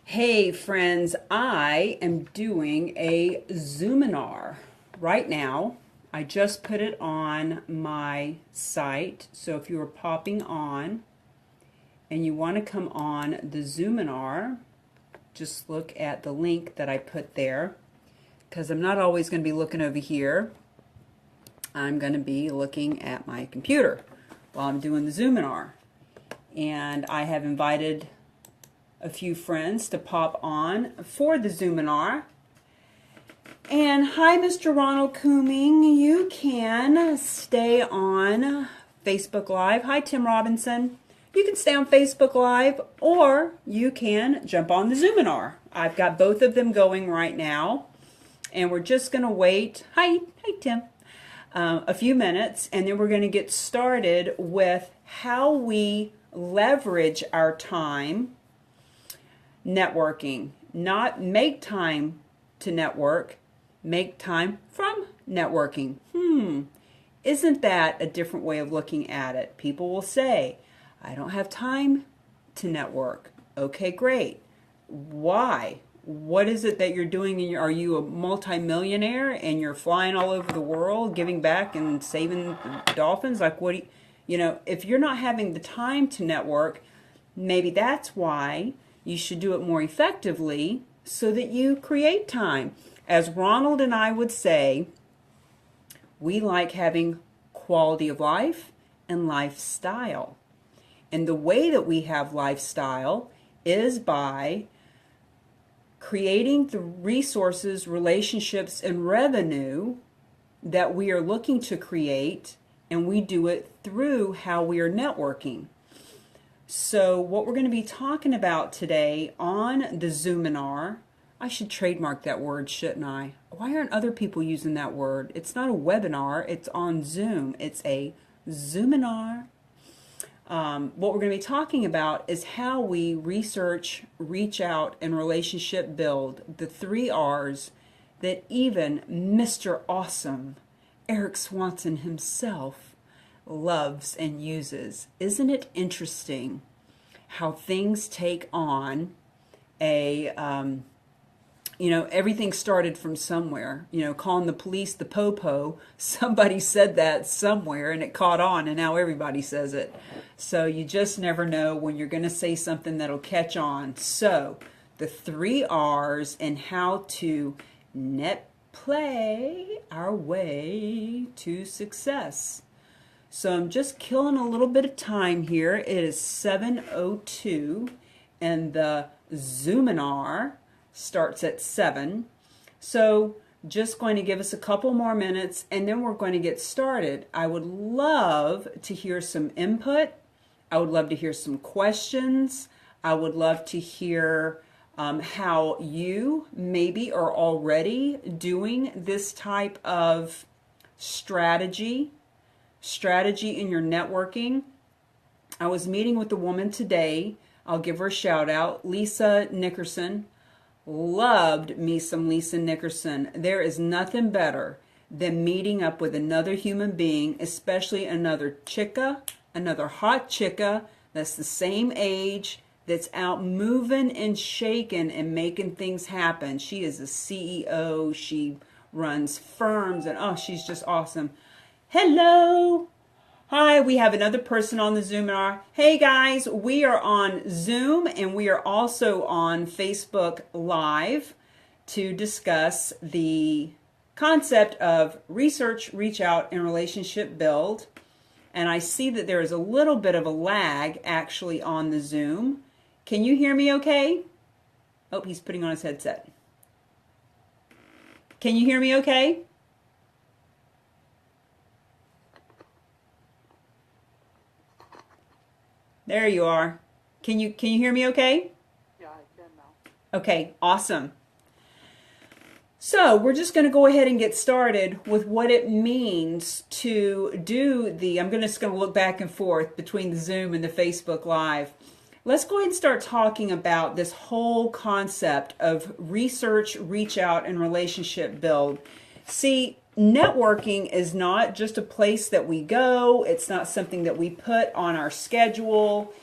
Hey friends, I am doing a Zoominar right now. I just put it on my site, so if you are popping on and you want to come on the Zoominar, just look at the link that I put there, because I'm not always going to be looking over here. I'm going to be looking at my computer while I'm doing the Zoominar. And I have invited a few friends to pop on for the Zoominar. And hi, Mr. Ronald Cooming. You can stay on Facebook Live. Hi, Tim Robinson. You can stay on Facebook Live, or you can jump on the Zoominar. I've got both of them going right now, and we're just going to wait. Hi, Tim. A few minutes, and then we're going to get started with how we leverage our time networking. Not make time to network, make time from networking. Isn't that a different way of looking at it? People will say, I don't have time to network. Okay, great. Why? What is it that you're doing? Are you a multimillionaire and you're flying all over the world, giving back and saving dolphins? Like, what do you, if you're not having the time to network, maybe that's why you should do it more effectively so that you create time. As Ronald and I would say, we like having quality of life and lifestyle. And the way that we have lifestyle is by creating the resources, relationships, and revenue that we are looking to create, and we do it through how we are networking. So what we're going to be talking about today on the Zoominar, I should trademark that word, shouldn't I? Why aren't other people using that word? It's not a webinar, it's on Zoom. It's a Zoominar. What we're going to be talking about is how we research, reach out, and relationship build, the 3 R's that even Mr. Awesome, Eric Swanson himself, loves and uses. Isn't it interesting how things take on a, everything started from somewhere. Calling the police the po-po, somebody said that somewhere and it caught on, and now everybody says it. So you just never know when you're going to say something that'll catch on. So the 3 R's and how to net play our way to success. So I'm just killing a little bit of time here. It is 7:02 and the Zoominar starts at 7. So just going to give us a couple more minutes and then we're going to get started. I would love to hear some input. I would love to hear some questions. I would love to hear how you maybe are already doing this type of strategy in your networking. I was meeting with a woman today. I'll give her a shout out. Lisa Nickerson. Loved me some Lisa Nickerson. There is nothing better than meeting up with another human being, especially another chica, another hot chica that's the same age, that's out moving and shaking and making things happen. She is a CEO. She runs firms, and oh, she's just awesome. Hello. Hi, we have another person on the Zoominar. Hey guys, we are on Zoom and we are also on Facebook Live to discuss the concept of research, reach out, and relationship build. And I see that there is a little bit of a lag actually on the Zoom. Can you hear me okay? Oh, he's putting on his headset. Can you hear me okay? There you are. Can you hear me okay? Yeah, I can now. Okay, awesome. So we're just going to go ahead and get started with what it means to do I'm just going to look back and forth between the Zoom and the Facebook Live. Let's go ahead and start talking about this whole concept of research, reach out, and relationship build. See, networking is not just a place that we go. It's not something that we put on our schedule.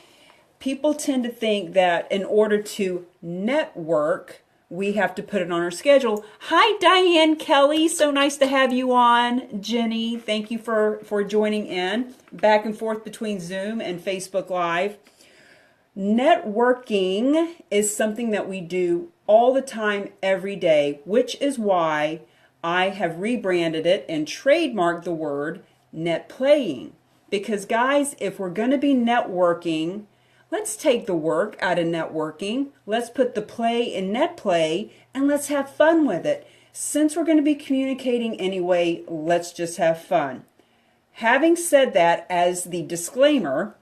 people tend to think that in order to network, we have to put it on our schedule. Hi, Diane Kelly. So nice to have you on. Jenny, thank you for joining in. Back and forth between Zoom and Facebook Live. Networking is something that we do all the time, every day, which is why I have rebranded it and trademarked the word net playing. Because guys, if we're going to be networking, let's take the work out of networking. Let's put the play in net play and let's have fun with it. Since we're going to be communicating anyway, let's just have fun. Having said that as the disclaimer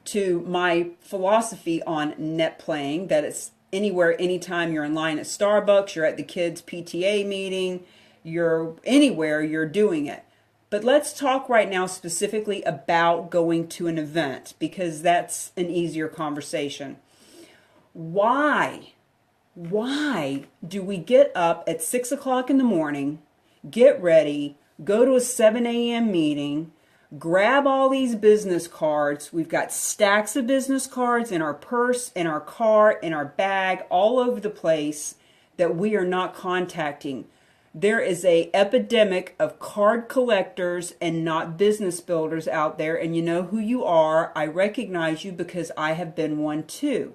to my philosophy on net playing, that it's anywhere, anytime you're in line at Starbucks, you're at the kids' PTA meeting, you're anywhere, you're doing it. But let's talk right now specifically about going to an event because that's an easier conversation. Why do we get up at 6 o'clock in the morning, get ready, go to a 7 a.m. meeting, grab all these business cards? We've got stacks of business cards in our purse, in our car, in our bag, all over the place that we are not contacting. There is an epidemic of card collectors and not business builders out there, and you know who you are. I recognize you because I have been one too.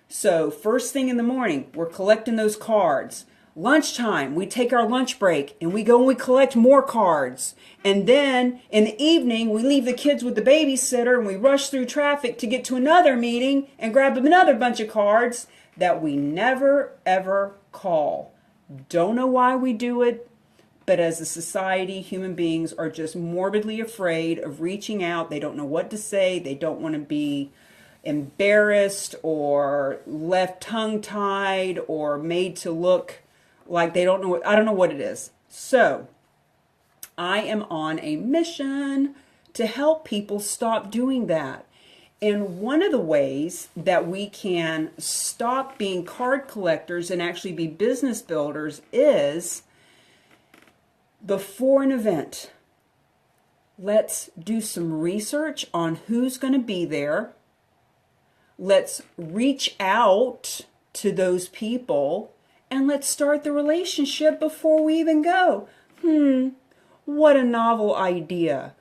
So first thing in the morning, we're collecting those cards. Lunchtime, we take our lunch break and we go and we collect more cards. And then in the evening, we leave the kids with the babysitter and we rush through traffic to get to another meeting and grab another bunch of cards that we never ever call. Don't know why we do it, but as a society, human beings are just morbidly afraid of reaching out. They don't know what to say. They don't want to be embarrassed or left tongue-tied or made to look like they don't know. I don't know what it is. So I am on a mission to help people stop doing that. And one of the ways that we can stop being card collectors and actually be business builders is before an event. Let's do some research on who's going to be there. Let's reach out to those people and let's start the relationship before we even go. What a novel idea.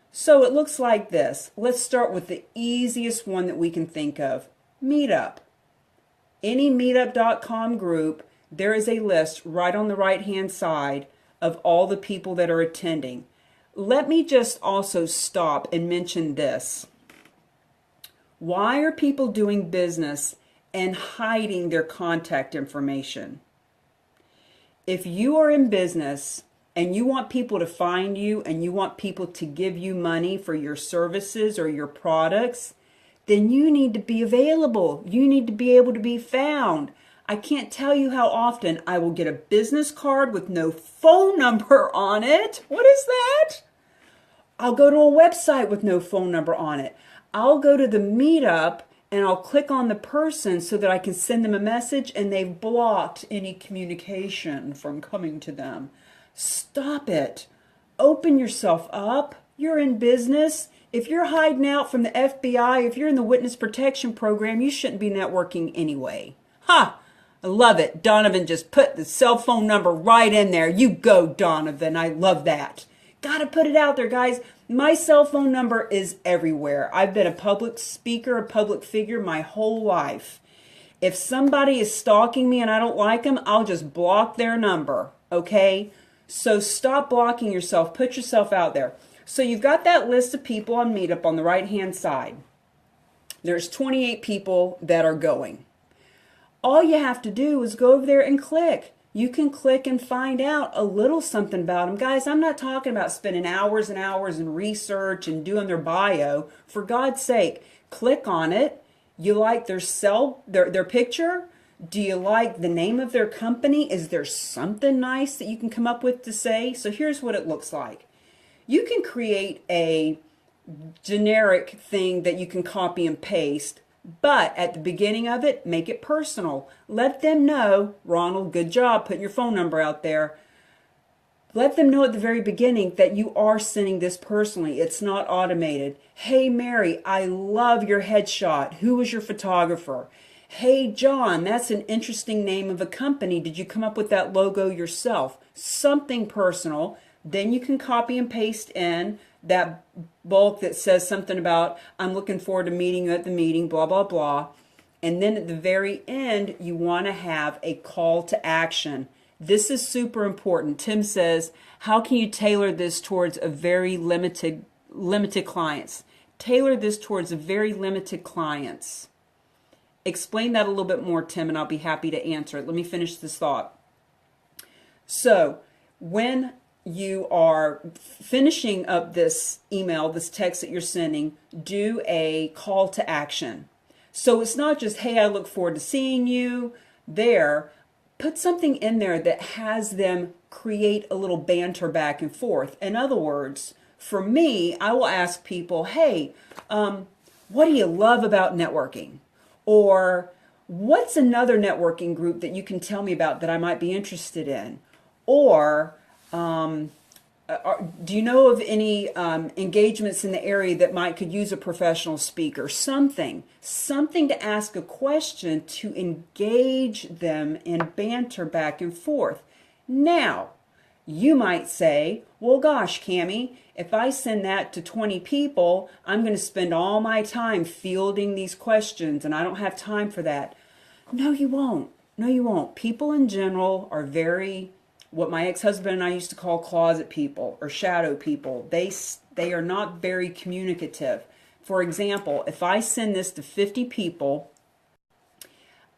So it looks like this. Let's start with the easiest one that we can think of. Meetup. Any meetup.com group, there is a list right on the right-hand side of all the people that are attending. Let me just also stop and mention this. Why are people doing business and hiding their contact information? If you are in business and you want people to find you and you want people to give you money for your services or your products, then you need to be available. You need to be able to be found. I can't tell you how often I will get a business card with no phone number on it. What is that? I'll go to a website with no phone number on it. I'll go to the meetup and I'll click on the person so that I can send them a message and they've blocked any communication from coming to them. Stop it. Open yourself up. You're in business. If you're hiding out from the FBI, if you're in the witness protection program, you shouldn't be networking anyway. Ha! I love it. Donovan just put the cell phone number right in there. You go, Donovan. I love that. Gotta put it out there, guys. My cell phone number is everywhere. I've been a public speaker, a public figure my whole life. If somebody is stalking me and I don't like them, I'll just block their number, okay? So stop blocking yourself. Put yourself out there. So you've got that list of people on Meetup on the right-hand side. There's 28 people that are going. All you have to do is go over there and click. You can click and find out a little something about them. Guys, I'm not talking about spending hours and hours in research and doing their bio. For God's sake, click on it. You like their picture? Do you like the name of their company? Is there something nice that you can come up with to say? So here's what it looks like. You can create a generic thing that you can copy and paste, but at the beginning of it, make it personal. Let them know, Ronald, good job putting your phone number out there. let them know at the very beginning that you are sending this personally. It's not automated. Hey, Mary, I love your headshot. Who was your photographer? Hey, John, that's an interesting name of a company. Did you come up with that logo yourself? Something personal. Then you can copy and paste in that bulk that says something about, I'm looking forward to meeting you at the meeting, blah, blah, blah. And then at the very end, you want to have a call to action. This is super important. Tim says, how can you tailor this towards a very limited clients? Tailor this towards a very limited clients. Explain that a little bit more, Tim, and I'll be happy to answer it. Let me finish this thought. So when you are finishing up this email, this text that you're sending, do a call to action. So it's not just, hey, I look forward to seeing you there. Put something in there that has them create a little banter back and forth. In other words, for me, I will ask people, hey, what do you love about networking? Or what's another networking group that you can tell me about that I might be interested in? Or do you know of any engagements in the area that could use a professional speaker? Something to ask a question to engage them in banter back and forth. Now, you might say, well, gosh, Cami, if I send that to 20 people, I'm going to spend all my time fielding these questions, and I don't have time for that. No, you won't. No, you won't. People in general are very, what my ex-husband and I used to call closet people or shadow people. They are not very communicative. For example, if I send this to 50 people,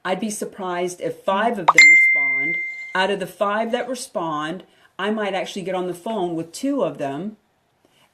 I'd be surprised if 5 of them respond. Out of the 5 that respond, I might actually get on the phone with 2 of them.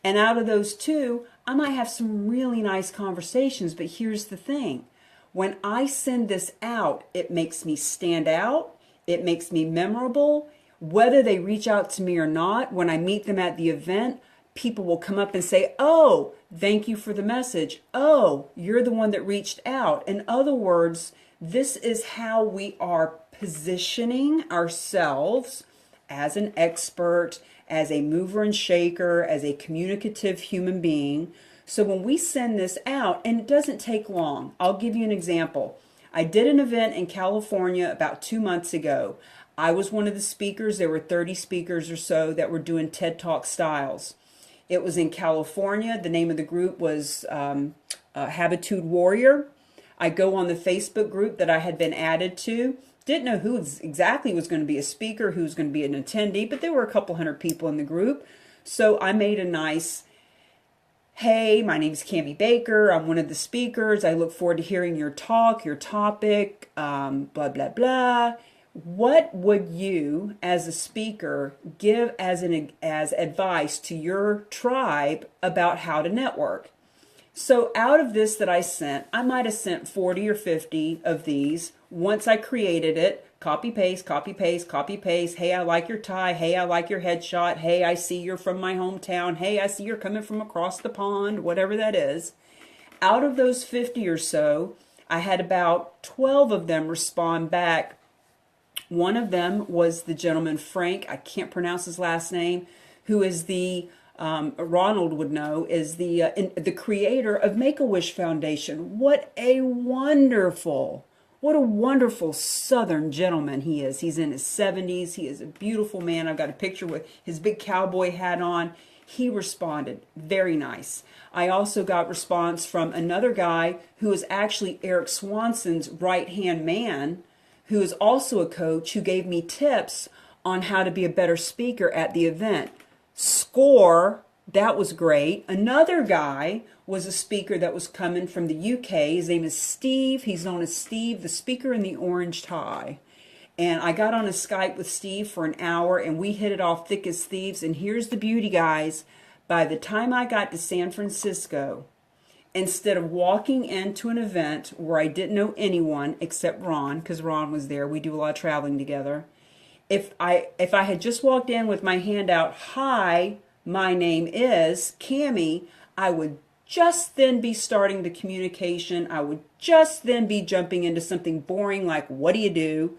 And out of those 2, I might have some really nice conversations. But here's the thing. When I send this out, it makes me stand out. It makes me memorable. Whether they reach out to me or not, when I meet them at the event, people will come up and say, oh, thank you for the message. Oh, you're the one that reached out. In other words, this is how we are positioning ourselves as an expert, as a mover and shaker, as a communicative human being. So when we send this out, and it doesn't take long, I'll give you an example. I did an event in California about 2 months ago. I was one of the speakers. There were 30 speakers or so that were doing TED Talk styles. It was in California. The name of the group was Habitude Warrior. I go on the Facebook group that I had been added to. Didn't know who exactly was going to be a speaker, who was going to be an attendee, but there were a couple hundred people in the group. So I made a nice, hey, my name is Cami Baker. I'm one of the speakers. I look forward to hearing your talk, your topic, blah, blah, blah. What would you, as a speaker, give as advice to your tribe about how to network? So out of this that I sent, I might have sent 40 or 50 of these. Once I created it, copy, paste, copy, paste, copy, paste. Hey, I like your tie. Hey, I like your headshot. Hey, I see you're from my hometown. Hey, I see you're coming from across the pond, whatever that is. Out of those 50 or so, I had about 12 of them respond back. One of them was the gentleman, Frank, I can't pronounce his last name, who is the, Ronald would know, is the creator of Make-A-Wish Foundation. What a wonderful Southern gentleman he is. He's in his 70s. He is a beautiful man. I've got a picture with his big cowboy hat on. He responded. Very nice. I also got response from another guy who is actually Eric Swanson's right-hand man, who is also a coach, who gave me tips on how to be a better speaker at the event. Score, that was great. Another guy was a speaker that was coming from the UK. His name is Steve. He's known as Steve, the speaker in the orange tie. And I got on a Skype with Steve for an hour, and we hit it off thick as thieves. And here's the beauty, guys. By the time I got to San Francisco, instead of walking into an event where I didn't know anyone except Ron, because Ron was there, we do a lot of traveling together. If I had just walked in with my hand out, hi, my name is Cami, I would just then be starting the communication. I would just then be jumping into something boring like, what do you do?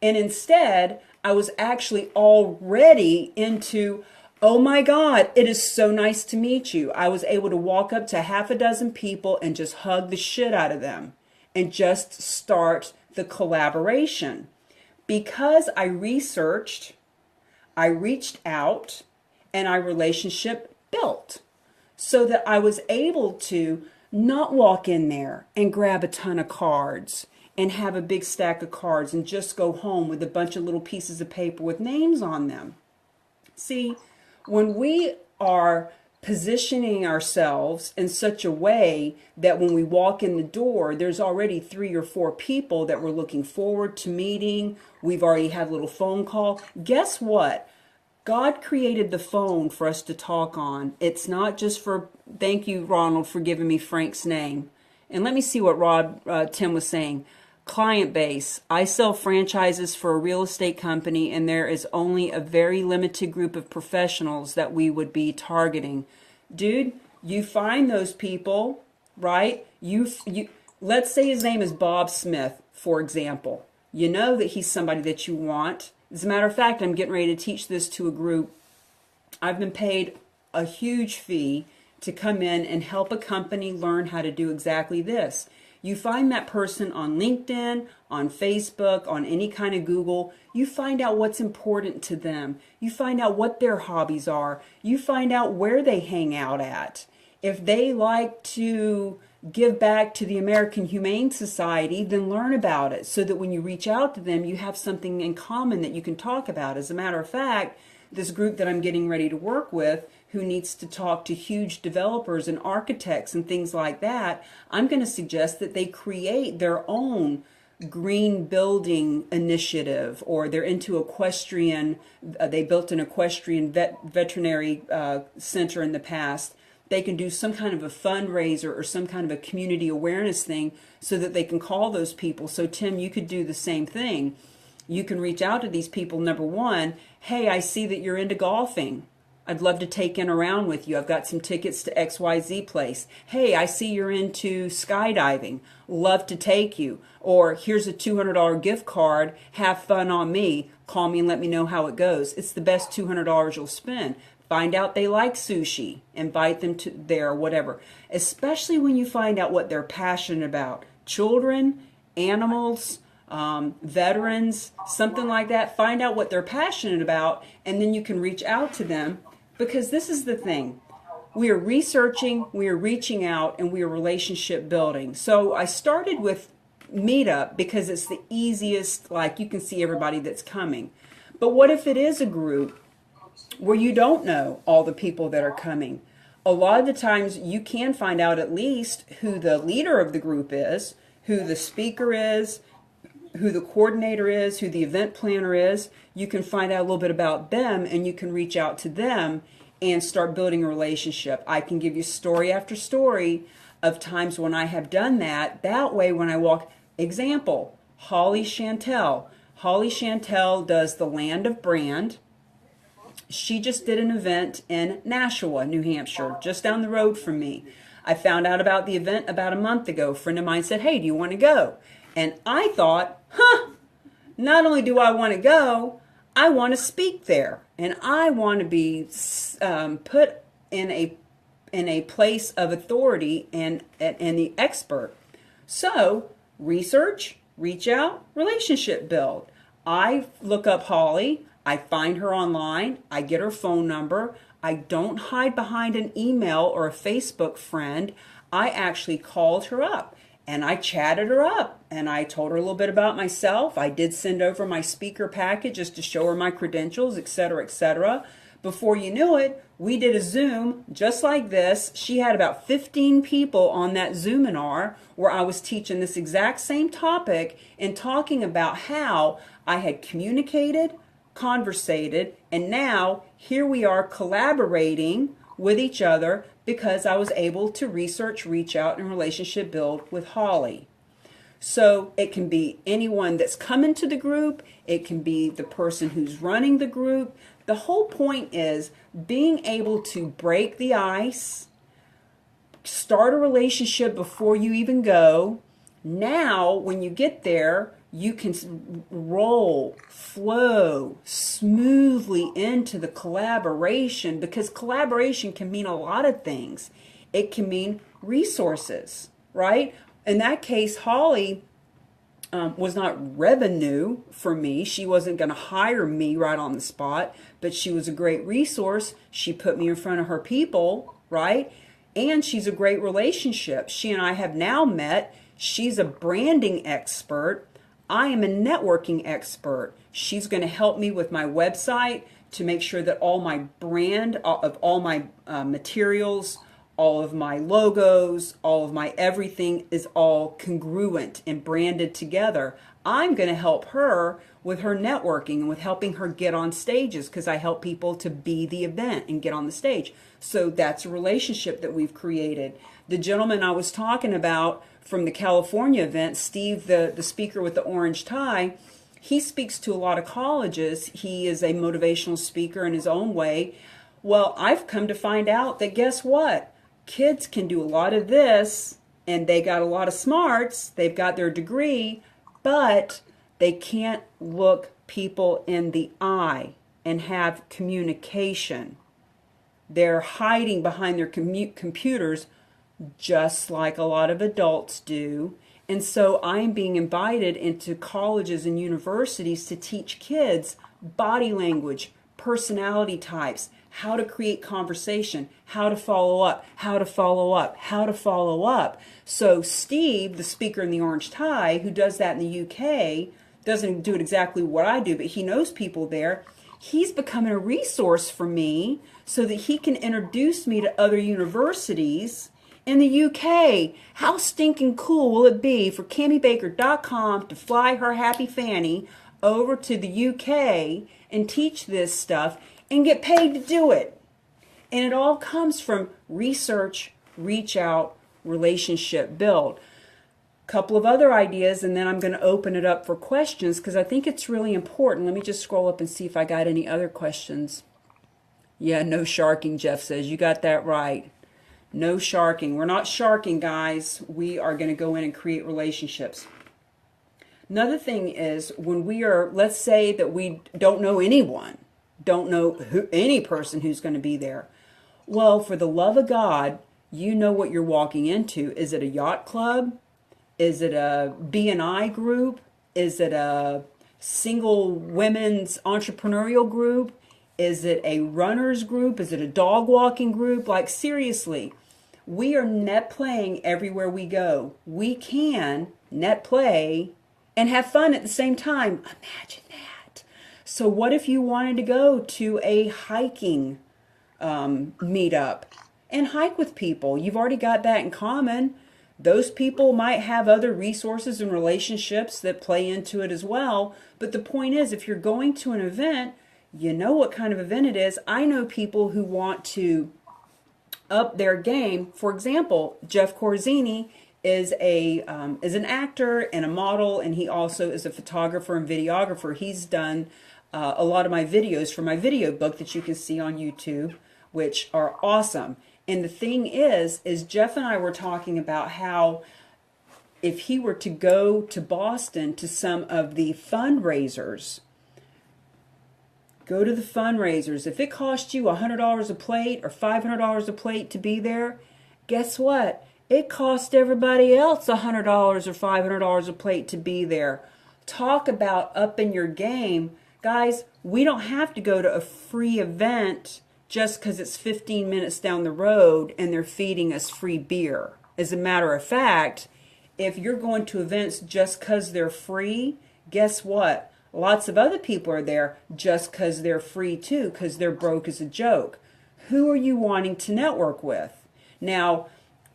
And instead, I was actually already into, oh my God, it is so nice to meet you. I was able to walk up to half a dozen people and just hug the shit out of them and just start the collaboration. Because I researched, I reached out, and our relationship built so that I was able to not walk in there and grab a ton of cards and have a big stack of cards and just go home with a bunch of little pieces of paper with names on them. See, when we are positioning ourselves in such a way that when we walk in the door, there's already 3 or 4 people that we're looking forward to meeting. We've already had a little phone call. Guess what? God created the phone for us to talk on. It's not just for, thank you, Ronald, for giving me Frank's name. And let me see what Tim was saying. Client base. I sell franchises for a real estate company, and there is only a very limited group of professionals that we would be targeting. Dude, you find those people, right? You let's say his name is Bob Smith, for example. You know that he's somebody that you want. As a matter of fact, I'm getting ready to teach this to a group. I've been paid a huge fee to come in and help a company learn how to do exactly this. You find that person on LinkedIn, on Facebook, on any kind of Google. You find out what's important to them. You find out what their hobbies are. You find out where they hang out at. If they like to give back to the American Humane Society, then learn about it so that when you reach out to them, you have something in common that you can talk about. As a matter of fact, this group that I'm getting ready to work with, who needs to talk to huge developers and architects and things like that, I'm going to suggest that they create their own green building initiative, or they're into equestrian, they built an equestrian veterinary center in the past. They can do some kind of a fundraiser or some kind of a community awareness thing so that they can call those people. So Tim, you could do the same thing. You can reach out to these people. Number one, hey, I see that you're into golfing. I'd love to take in around with you. I've got some tickets to XYZ place. Hey, I see you're into skydiving. Love to take you. Or here's a $200 gift card. Have fun on me. Call me and let me know how it goes. It's the best $200 you'll spend. Find out they like sushi. Invite them to there or whatever. Especially when you find out what they're passionate about. Children, animals, veterans, something like that. Find out what they're passionate about, and then you can reach out to them. Because this is the thing. We are researching, we are reaching out, and we are relationship building. So I started with Meetup because it's the easiest, like you can see everybody that's coming. But what if it is a group where you don't know all the people that are coming? A lot of the times you can find out at least who the leader of the group is, who the speaker is, who the coordinator is, who the event planner is. You can find out a little bit about them, and you can reach out to them and start building a relationship. I can give you story after story of times when I have done that. That way, when I walk, example, Holly Chantel. Holly Chantel does the Land of Brand. She just did an event in Nashua, New Hampshire, just down the road from me. I found out about the event about a month ago. A friend of mine said, hey, do you want to go? And I thought, not only do I want to go, I want to speak there. And I want to be put in a place of authority and the expert. So research, reach out, relationship build. I look up Holly. I find her online. I get her phone number. I don't hide behind an email or a Facebook friend. I actually called her up. And I chatted her up, and I told her a little bit about myself. I did send over my speaker package just to show her my credentials, etc., etc. Before you knew it, we did a Zoom just like this. She had about 15 people on that Zoominar where I was teaching this exact same topic and talking about how I had communicated, conversated, and now here we are collaborating with each other because I was able to research, reach out, and relationship build with Holly. So it can be anyone that's coming to the group. It can be the person who's running the group. The whole point is being able to break the ice, start a relationship before you even go. Now, when you get there, you can roll, flow smoothly into the collaboration, because collaboration can mean a lot of things. It can mean resources, right? In that case, Holly was not revenue for me. She wasn't going to hire me right on the spot, but she was a great resource. She put me in front of her people, right? And she's a great relationship. She and I have now met. She's a branding expert. I am a networking expert. She's going to help me with my website to make sure that all my brand, of all my materials, all of my logos, all of my everything is all congruent and branded together. I'm going to help her with her networking and with helping her get on stages, because I help people to be the event and get on the stage. So that's a relationship that we've created. The gentleman I was talking about from the California event, Steve, the speaker with the orange tie, he speaks to a lot of colleges. He is a motivational speaker in his own way. Well, I've come to find out that, guess what? Kids can do a lot of this, and they got a lot of smarts. They've got their degree, but they can't look people in the eye and have communication. They're hiding behind their computers, just like a lot of adults do. And so I'm being invited into colleges and universities to teach kids body language, personality types, how to create conversation, how to follow up, how to follow up, how to follow up. So Steve, the speaker in the orange tie, who does that in the UK, doesn't do it exactly what I do, but he knows people there. He's becoming a resource for me so that he can introduce me to other universities in the UK. How stinking cool will it be for CamiBaker.com to fly her happy fanny over to the UK and teach this stuff and get paid to do it? And it all comes from research, reach out, relationship build. Couple of other ideas, and then I'm going to open it up for questions, because I think it's really important. Let me just scroll up and see if I got any other questions. Yeah, no sharking, Jeff says. You got that right. No sharking. We're not sharking, guys. We are going to go in and create relationships. Another thing is, when we are, let's say that we don't know anyone, don't know any person who's going to be there. Well, for the love of God, you know what you're walking into. Is it a yacht club? Is it a B&I group? Is it a single women's entrepreneurial group? Is it a runner's group? Is it a dog walking group? Like, seriously, we are net playing everywhere we go. We can net play and have fun at the same time. Imagine that. So what if you wanted to go to a hiking meetup and hike with people? You've already got that in common. Those people might have other resources and relationships that play into it as well. But the point is, if you're going to an event, you know what kind of event it is. I know people who want to up their game. For example, Jeff Corzini is an actor and a model, and he also is a photographer and videographer. He's done a lot of my videos for my video book that you can see on YouTube, which are awesome. And the thing is Jeff and I were talking about how if he were to go to Boston to some of the fundraisers, go to the fundraisers, if it cost you $100 a plate or $500 a plate to be there, guess what? It cost everybody else $100 or $500 a plate to be there. Talk about upping your game. Guys, we don't have to go to a free event just because it's 15 minutes down the road and they're feeding us free beer. As a matter of fact, if you're going to events just because they're free, guess what? Lots of other people are there just because they're free too, because they're broke as a joke. Who are you wanting to network with? Now,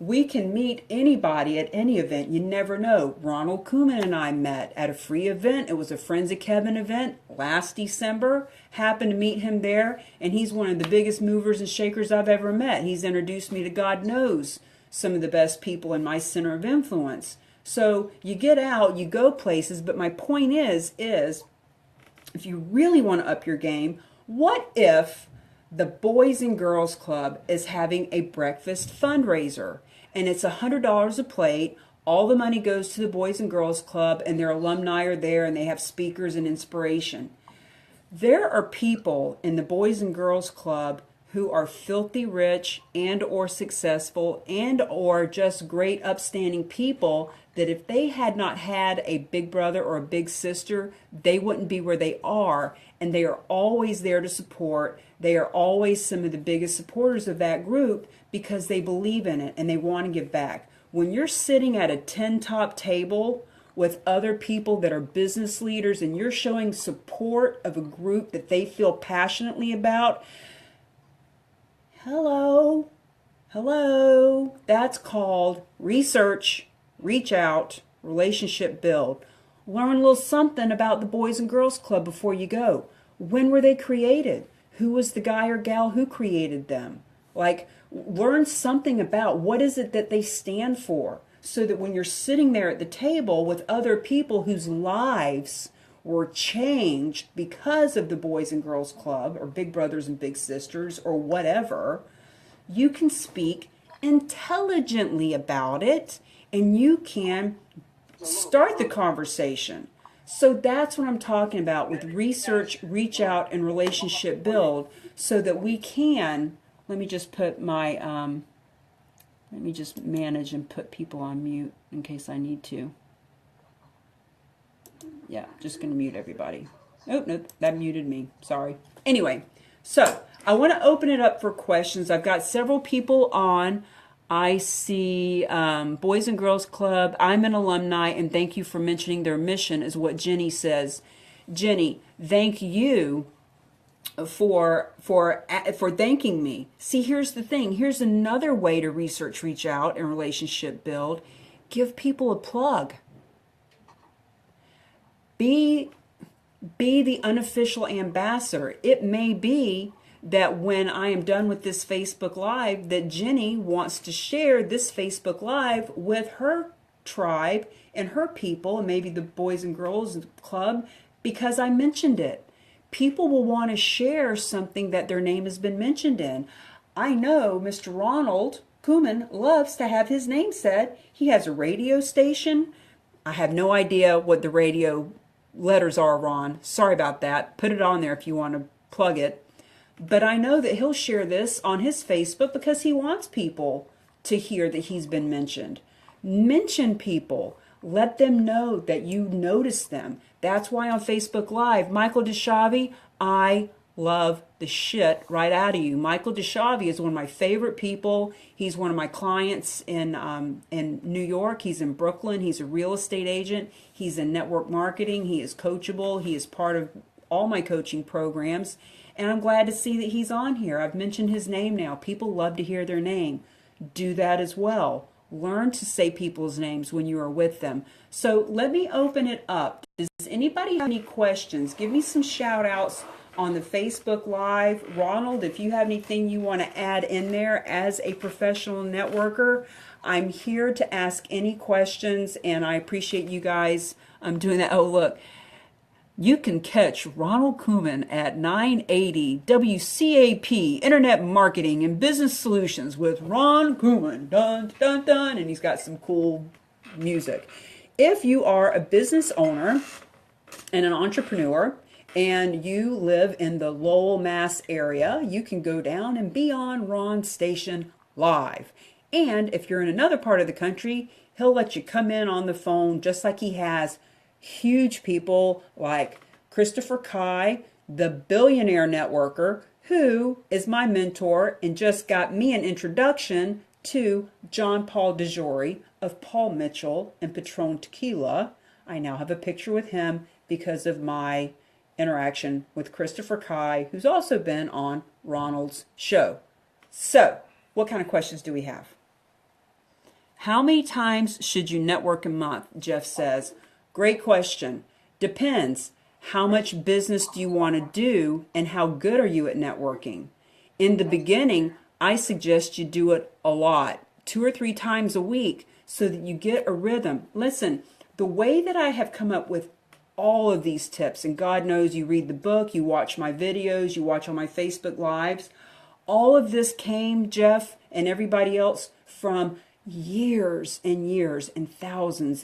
we can meet anybody at any event. You never know. Ronald Koeman and I met at a free event. It was a Friends of Kevin event last December. Happened to meet him there, and he's one of the biggest movers and shakers I've ever met. He's introduced me to God knows some of the best people in my center of influence. So you get out, you go places, but my point is if you really want to up your game, what if the Boys and Girls Club is having a breakfast fundraiser? And it's $100 a plate. All the money goes to the Boys and Girls Club, and their alumni are there, and they have speakers and inspiration. There are people in the Boys and Girls Club who are filthy rich and or successful and or just great upstanding people that if they had not had a big brother or a big sister, they wouldn't be where they are. And they are always there to support. They are always some of the biggest supporters of that group because they believe in it and they want to give back. When you're sitting at a 10 top table with other people that are business leaders and you're showing support of a group that they feel passionately about, hello, that's called research, reach out, relationship build. Learn a little something about the Boys and Girls Club before you go. When were they created? Who was the guy or gal who created them? Like, learn something about what is it that they stand for, so that when you're sitting there at the table with other people whose lives were changed because of the Boys and Girls Club or Big Brothers and Big Sisters or whatever, you can speak intelligently about it and you can start the conversation. So that's what I'm talking about with research, reach out, and relationship build, so that we can, let me just put my, let me just manage and put people on mute in case I need to. Yeah, just going to mute everybody. Oh, no, that muted me. Sorry. Anyway, so I want to open it up for questions. I've got several people on. I see Boys and Girls Club. I'm an alumni, and thank you for mentioning their mission, is what Jenny says. Jenny, thank you for thanking me. See, here's the thing. Here's another way to research, reach out, and relationship build. Give people a plug. Be the unofficial ambassador. It may be that when I am done with this Facebook Live, that Jenny wants to share this Facebook Live with her tribe and her people, and maybe the Boys and Girls Club, because I mentioned it. People will want to share something that their name has been mentioned in. I know Mr. Ronald Koeman loves to have his name said. He has a radio station. I have no idea what the radio letters are, Ron. Sorry about that. Put it on there if you want to plug it. But I know that he'll share this on his Facebook because he wants people to hear that he's been mentioned. Mention people. Let them know that you notice them. That's why on Facebook Live, Michael Deshavi, I love the shit right out of you. Michael Deshavi is one of my favorite people. He's one of my clients in New York. He's in Brooklyn. He's a real estate agent. He's in network marketing. He is coachable. He is part of all my coaching programs. And I'm glad to see that he's on here. I've mentioned his name now. People love to hear their name. Do that as well. Learn to say people's names when you are with them. So let me open it up. Does anybody have any questions? Give me some shout outs on the Facebook Live. Ronald, if you have anything you want to add in there as a professional networker, I'm here to ask any questions, and I appreciate you guys doing that. Oh, look. You can catch Ronald Koeman at 980 WCAP, Internet Marketing and Business Solutions with Ron Koeman. Dun, dun, dun. And he's got some cool music. If you are a business owner and an entrepreneur and you live in the Lowell, Mass area, you can go down and be on Ron's station live. And if you're in another part of the country, he'll let you come in on the phone just like he has huge people like Christopher Kai, the billionaire networker, who is my mentor and just got me an introduction to John Paul DeJory of Paul Mitchell and Patron Tequila. I now have a picture with him because of my interaction with Christopher Kai, who's also been on Ronald's show. So, what kind of questions do we have? How many times should you network a month? Jeff says. Great question. Depends. How much business do you want to do and how good are you at networking? In the beginning, I suggest you do it a lot, 2 or 3 times a week, so that you get a rhythm. Listen, the way that I have come up with all of these tips, and God knows you read the book, you watch my videos, you watch all my Facebook Lives, all of this came, Jeff and everybody else, from years and thousands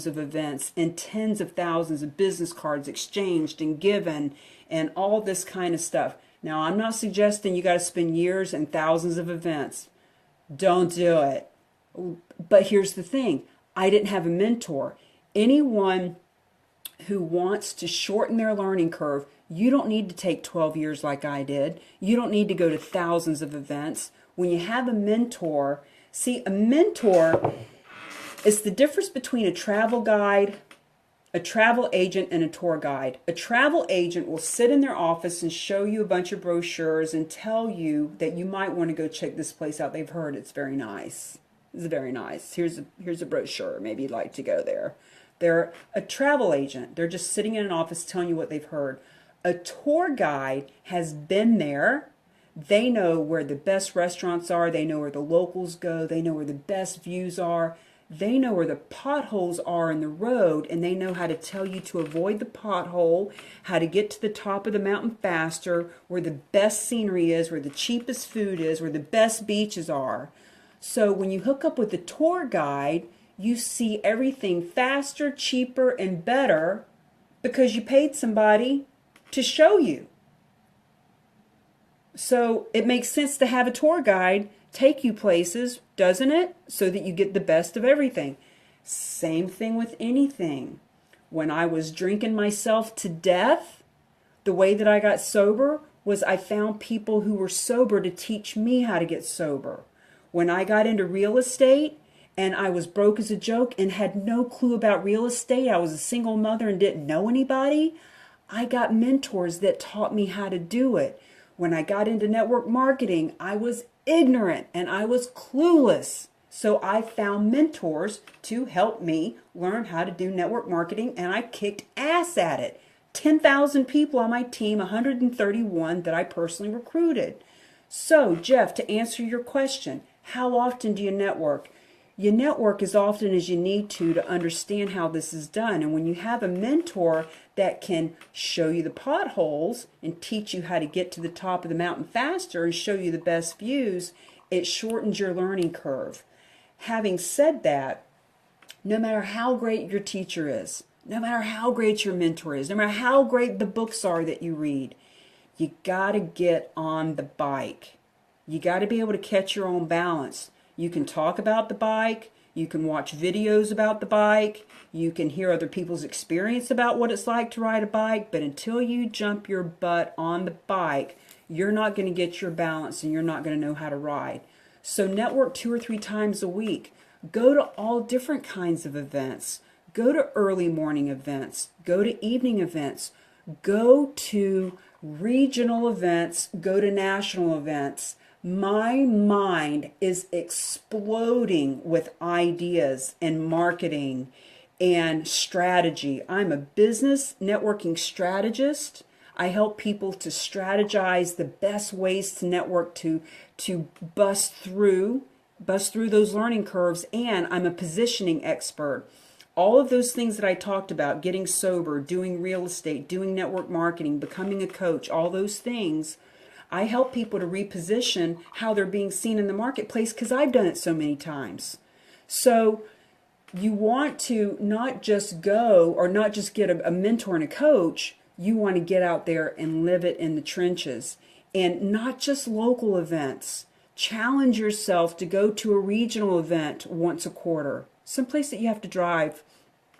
of events and tens of thousands of business cards exchanged and given and all this kind of stuff. Now, I'm not suggesting you got to spend years and thousands of events. Don't do it. But here's the thing. I didn't have a mentor. Anyone who wants to shorten their learning curve, you don't need to take 12 years like I did. You don't need to go to thousands of events. When you have a mentor, see, a mentor is the difference between a travel guide, a travel agent, and a tour guide. A travel agent will sit in their office and show you a bunch of brochures and tell you that you might want to go check this place out. They've heard it's very nice. It's very nice. Here's a brochure. Maybe you'd like to go there. They're a travel agent. They're just sitting in an office telling you what they've heard. A tour guide has been there. They know where the best restaurants are. They know where the locals go. They know where the best views are. They know where the potholes are in the road, and they know how to tell you to avoid the pothole, how to get to the top of the mountain faster, where the best scenery is, where the cheapest food is, where the best beaches are. So when you hook up with a tour guide, you see everything faster, cheaper, and better because you paid somebody to show you. So it makes sense to have a tour guide take you places, doesn't it? So that you get the best of everything. Same thing with anything. When I was drinking myself to death, the way that I got sober was I found people who were sober to teach me how to get sober. When I got into real estate and I was broke as a joke and had no clue about real estate, I was a single mother and didn't know anybody, I got mentors that taught me how to do it. When I got into network marketing, I was ignorant and I was clueless. So I found mentors to help me learn how to do network marketing, and I kicked ass at it. 10,000 people on my team, 131 that I personally recruited. So, Jeff, to answer your question, how often do you network? You network as often as you need to understand how this is done. And when you have a mentor that can show you the potholes and teach you how to get to the top of the mountain faster and show you the best views, it shortens your learning curve. Having said that, no matter how great your teacher is, no matter how great your mentor is, no matter how great the books are that you read, you got to get on the bike. You got to be able to catch your own balance. You can talk about the bike, you can watch videos about the bike, you can hear other people's experience about what it's like to ride a bike, but until you jump your butt on the bike, you're not going to get your balance and you're not going to know how to ride. So network 2 or 3 times a week. Go to all different kinds of events. Go to early morning events. Go to evening events. Go to regional events. Go to national events. My mind is exploding with ideas and marketing and strategy. I'm a business networking strategist. I help people to strategize the best ways to network to bust through those learning curves, and I'm a positioning expert. All of those things that I talked about, getting sober, doing real estate, doing network marketing, becoming a coach, all those things, I help people to reposition how they're being seen in the marketplace because I've done it so many times. So you want to not just go or not just get a mentor and a coach, you want to get out there and live it in the trenches. And not just local events. Challenge yourself to go to a regional event once a quarter, someplace that you have to drive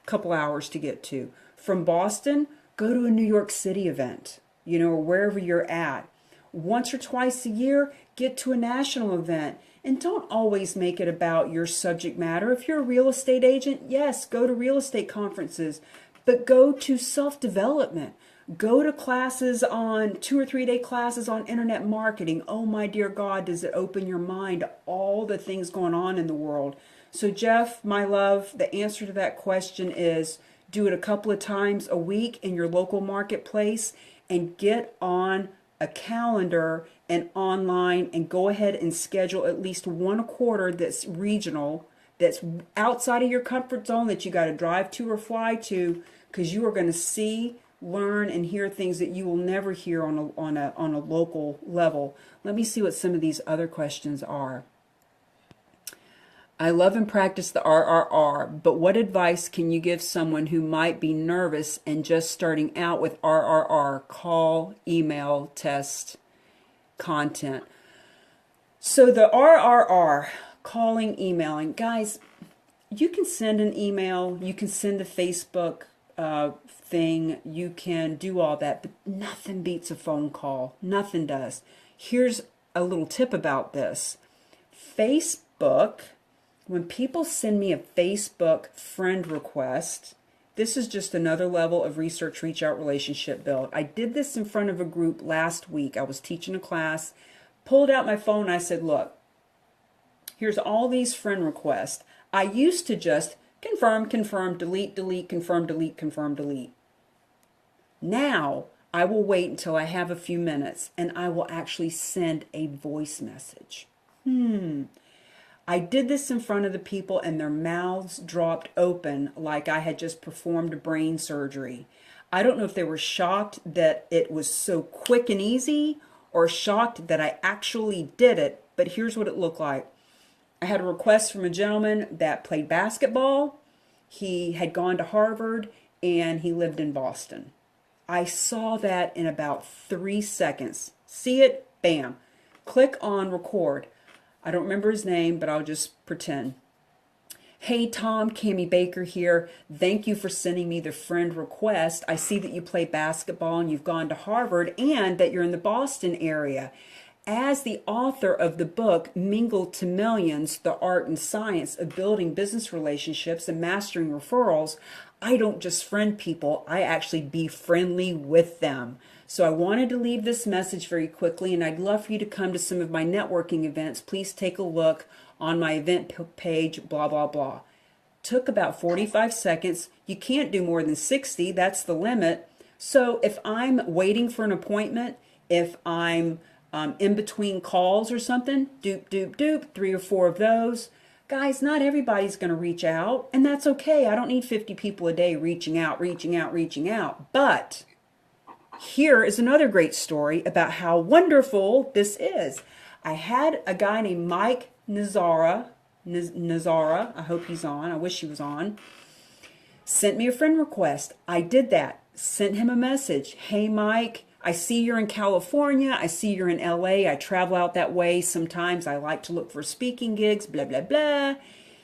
a couple hours to get to. From Boston, go to a New York City event, or wherever you're at. Once or twice a year, get to a national event. And don't always make it about your subject matter. If you're a real estate agent, yes, go to real estate conferences, but go to self-development. Go to classes on 2 or 3 day classes on internet marketing. Oh my dear God, does it open your mind to all the things going on in the world. So Jeff, my love, the answer to that question is do it a couple of times a week in your local marketplace and get on a calendar and online and go ahead and schedule at least one a quarter that's regional, that's outside of your comfort zone, that you got to drive to or fly to, because you are going to see, learn, and hear things that you will never hear on a local level. Let me see what some of these other questions are. I love and practice the RRR, but what advice can you give someone who might be nervous and just starting out with RRR, call, email, text, content? So the RRR, calling, emailing, guys, you can send an email, you can send a Facebook thing, you can do all that, but nothing beats a phone call. Nothing does. Here's a little tip about this. Facebook, when people send me a Facebook friend request, this is just another level of research, reach out, relationship build. I did this in front of a group last week. I was teaching a class, pulled out my phone, and I said, look, here's all these friend requests. I used to just confirm, confirm, delete, delete, confirm, delete, confirm, delete. Now, I will wait until I have a few minutes and I will actually send a voice message. I did this in front of the people and their mouths dropped open like I had just performed brain surgery. I don't know if they were shocked that it was so quick and easy or shocked that I actually did it, but here's what it looked like. I had a request from a gentleman that played basketball. He had gone to Harvard and he lived in Boston. I saw that in about 3 seconds. See it? Bam. Click on record. I don't remember his name, but I'll just pretend. Hey Tom, Cami Baker here. Thank you for sending me the friend request. I see that you play basketball and you've gone to Harvard and that you're in the Boston area. As the author of the book, Mingle to Millions, The Art and Science of Building Business Relationships and Mastering Referrals, I don't just friend people, I actually be friendly with them. So I wanted to leave this message very quickly, and I'd love for you to come to some of my networking events. Please take a look on my event page, blah, blah, blah. Took about 45 seconds. You can't do more than 60. That's the limit. So if I'm waiting for an appointment, if I'm in between calls or something, doop, doop, doop, 3 or 4 of those. Guys, not everybody's going to reach out, and that's okay. I don't need 50 people a day reaching out, reaching out, reaching out. But here is another great story about how wonderful this is. I had a guy named Mike Nazara, I hope he's on, I wish he was on, sent me a friend request. I did that, sent him a message. Hey Mike, I see you're in California, I see you're in LA, I travel out that way sometimes, I like to look for speaking gigs, blah, blah, blah.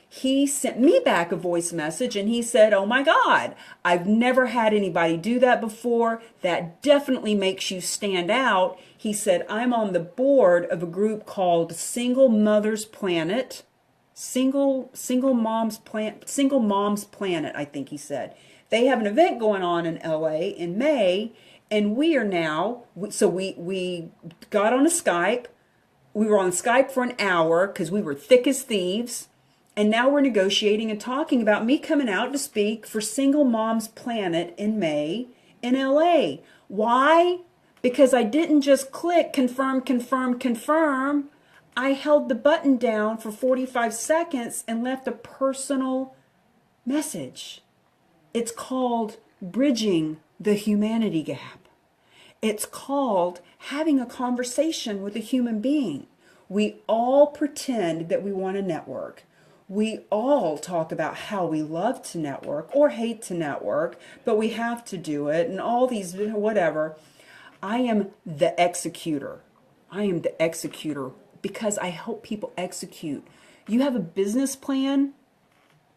He sent me back a voice message and he said, oh my God, I've never had anybody do that before. That definitely makes you stand out. He said, I'm on the board of a group called Single Mothers Planet. Single Moms Planet, I think he said. They have an event going on in LA in May, and we are now, so we got on a Skype. We were on Skype for an hour because we were thick as thieves. And now we're negotiating and talking about me coming out to speak for Single Moms Planet in May in LA. Why? Because I didn't just click confirm, confirm, confirm. I held the button down for 45 seconds and left a personal message. It's called bridging the humanity gap. It's called having a conversation with a human being. We all pretend that we want to network. We all talk about how we love to network or hate to network, but we have to do it and all these whatever. I am the executor. I am the executor because I help people execute. You have a business plan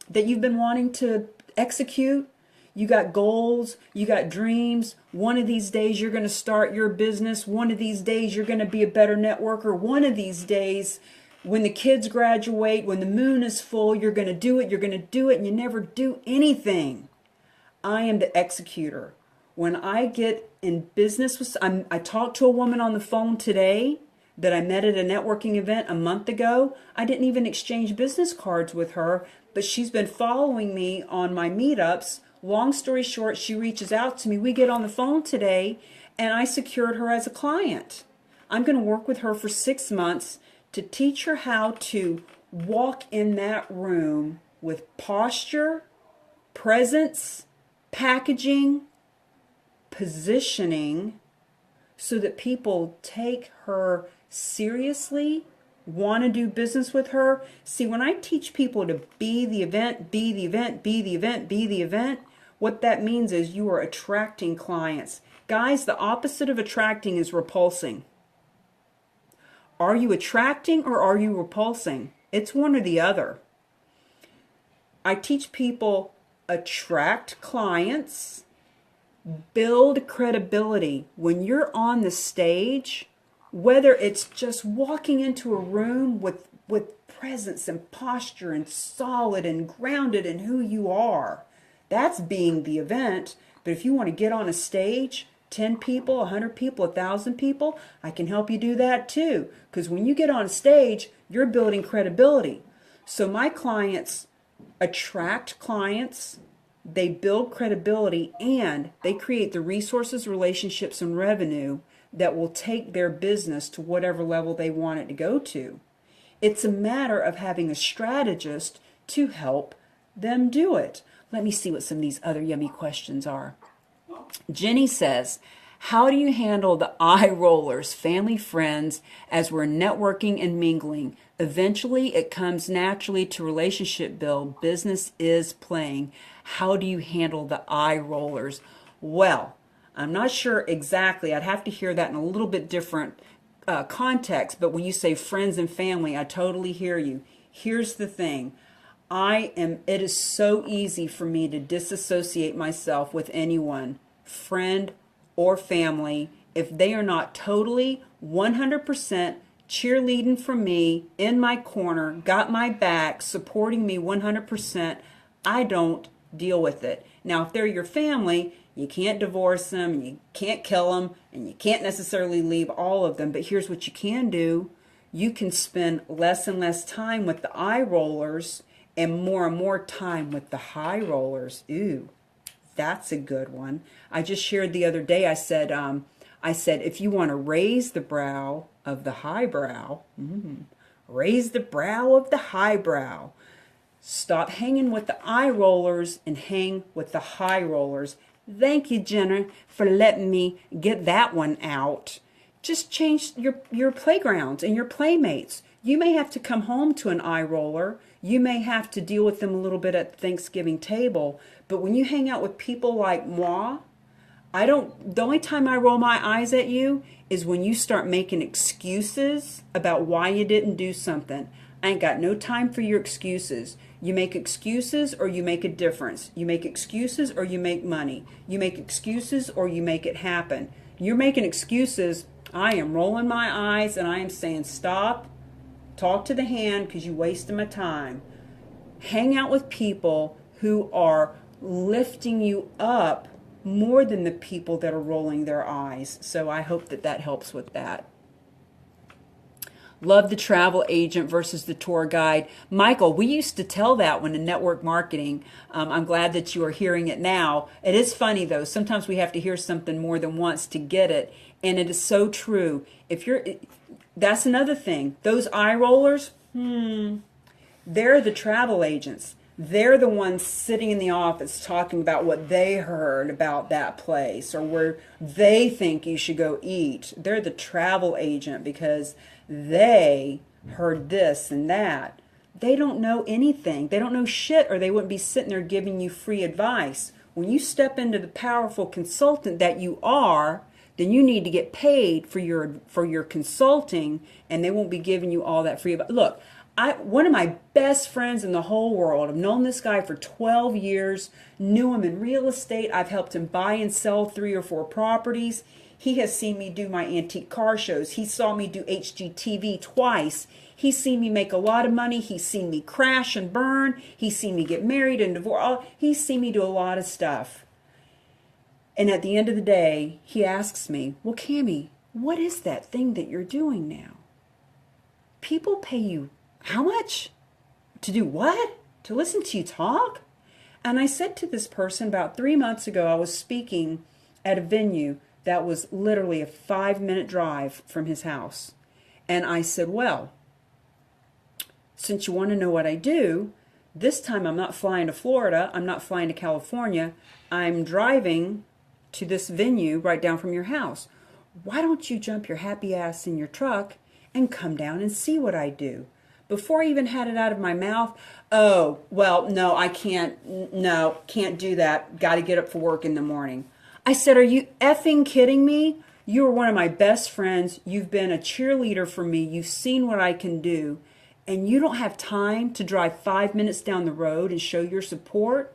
that you've been wanting to execute. You got goals, you got dreams. One of these days you're going to start your business. One of these days you're going to be a better networker. One of these days, when the kids graduate, when the moon is full, you're going to do it, and you never do anything. I am the executor. When I get in business with, I talked to a woman on the phone today that I met at a networking event a month ago. I didn't even exchange business cards with her, but she's been following me on my meetups. Long story short, she reaches out to me. We get on the phone today, and I secured her as a client. I'm going to work with her for 6 months to teach her how to walk in that room with posture, presence, packaging, positioning, so that people take her seriously, want to do business with her. See, when I teach people to be the event, be the event, be the event, be the event, what that means is you are attracting clients. Guys, the opposite of attracting is repulsing. Are you attracting or are you repulsing? It's one or the other. I teach people attract clients, build credibility. When you're on the stage, whether it's just walking into a room with presence and posture and solid and grounded in who you are, that's being the event. But if you want to get on a stage, 10 people, 100 people, 1,000 people, I can help you do that too. Because when you get on stage, you're building credibility. So my clients attract clients, they build credibility, and they create the resources, relationships, and revenue that will take their business to whatever level they want it to go to. It's a matter of having a strategist to help them do it. Let me see what some of these other yummy questions are. Jenny says, how do you handle the eye rollers, family, friends, as we're networking and mingling? Eventually, it comes naturally to relationship build. Business is playing. How do you handle the eye rollers? Well, I'm not sure exactly. I'd have to hear that in a little bit different context. But when you say friends and family, I totally hear you. Here's the thing. It is so easy for me to disassociate myself with anyone, friend or family, if they are not totally 100% cheerleading for me, in my corner, got my back, supporting me 100%. I don't deal with it. Now, if they're your family, you can't divorce them, you can't kill them, and you can't necessarily leave all of them. But here's what you can do. You can spend less and less time with the eye rollers and more time with the high rollers. Ooh, that's a good one. I just shared the other day, I said, if you want to raise the brow of the highbrow, raise the brow of the highbrow, stop hanging with the eye rollers and hang with the high rollers. Thank you, Jenna, for letting me get that one out. Just change your playgrounds and your playmates. You may have to come home to an eye roller. You may have to deal with them a little bit at the Thanksgiving table. But when you hang out with people like moi, the only time I roll my eyes at you is when you start making excuses about why you didn't do something. I ain't got no time for your excuses. You make excuses or you make a difference. You make excuses or you make money. You make excuses or you make it happen. You're making excuses. I am rolling my eyes and I am saying, stop, talk to the hand because you're wasting my time. Hang out with people who are lifting you up more than the people that are rolling their eyes. So I hope that helps with that. Love the travel agent versus the tour guide. Michael, we used to tell that when in network marketing. I'm glad that you are hearing it now. It is funny though. Sometimes we have to hear something more than once to get it. And it is so true. That's another thing. Those eye rollers, they're the travel agents. They're the ones sitting in the office talking about what they heard about that place or where they think you should go eat. They're the travel agent because they heard this and that. They don't know anything. They don't know shit, or they wouldn't be sitting there giving you free advice. When you step into the powerful consultant that you are, then you need to get paid for your consulting, and they won't be giving you all that free advice. Look, one of my best friends in the whole world, I've known this guy for 12 years, knew him in real estate. I've helped him buy and sell 3 or 4 properties. He has seen me do my antique car shows. He saw me do HGTV twice. He's seen me make a lot of money. He's seen me crash and burn. He's seen me get married and divorce. He's seen me do a lot of stuff. And at the end of the day, he asks me, well, Cami, what is that thing that you're doing now? People pay you how much? To do what? To listen to you talk? And I said to this person about 3 months ago, I was speaking at a venue that was literally a 5-minute drive from his house. And I said, well, since you want to know what I do, this time I'm not flying to Florida. I'm not flying to California. I'm driving to this venue right down from your house. Why don't you jump your happy ass in your truck and come down and see what I do. Before I even had it out of my mouth, oh, well, no, I can't, no, can't do that. Got to get up for work in the morning. I said, are you effing kidding me? You are one of my best friends. You've been a cheerleader for me. You've seen what I can do. And you don't have time to drive 5 minutes down the road and show your support?